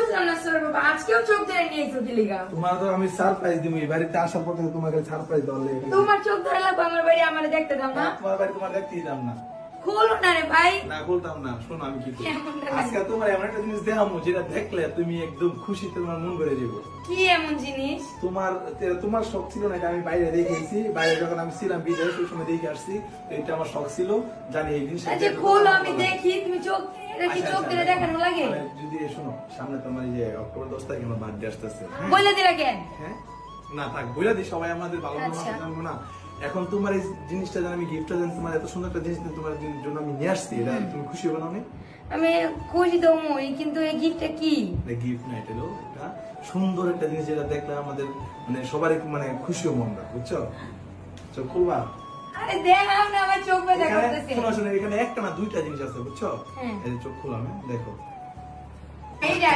বুঝলাম না স্যার বাবা, আজকেও চোখ ধরে নিয়েছো কি লিগা? তোমার তো আমি সারপ্রাইজ দিবি, বাড়িতে আসার পর থেকে তোমাকে সারপ্রাইজ দেওয়ার লেগে। তোমার চোখ ধরে লাগবে আমার বাড়ি, আমার দেখতে দাও না। তোমার বাড়ি তোমার দেখতেই দাম না। খোলো না রে ভাই। না বলতাম না, শোনো আমি কি করি। কেমন লাগে? আজকে তোমার এমন একটা জিনিস দেখাবো যেটা দেখলে তুমি একদম খুশিতে তোমার মন ভরে যাবে। কি এমন জিনিস? তোমার শখ ছিল না, এটা আমি বাইরে দেখেছি, বাইরে যখন আমি ছিলাম বিদেশ ওই সময় দেখে আসছি, তো এটা আমার শখ ছিল, জানি এই জিনিসটা। আচ্ছা খোলো, আমি দেখি। তুমি চোখ কি চোখ ধরে দেখানো লাগে? যদি শোনো, সামনে তোমার এই যে অক্টোবর 10 তারিখে আমার বার্থডে আসতেছে। বলে দিলা কেন? হ্যাঁ না থাক, বইলা দিই, সবাই আমাদের ভালো আচ্ছা। জানবো না। এখন তোমার এই জিনিসটা জানি, আমি গিফটটা জানি, তোমার এত সুন্দর একটা জিনিস তোমার জন্য আমি নিয়ে আসছি, এটা তুমি খুশি হবে না? আমি খুশি তো মই, কিন্তু এই গিফটটা কি? গিফট না, এটা হলো একটা সুন্দর একটা জিনিস যেটা দেখলে আমাদের মানে সবারই মানে খুশি মনটা, বুঝছো? চোখ খুলবা? আরে দেখাও না, আমার চোখ ব্যথা করতেছে। শোনো, এখানে একটা না দুইটা জিনিস আছে, বুঝছো? হ্যাঁ। এই যে চোখ খুলাম, দেখো। এইটা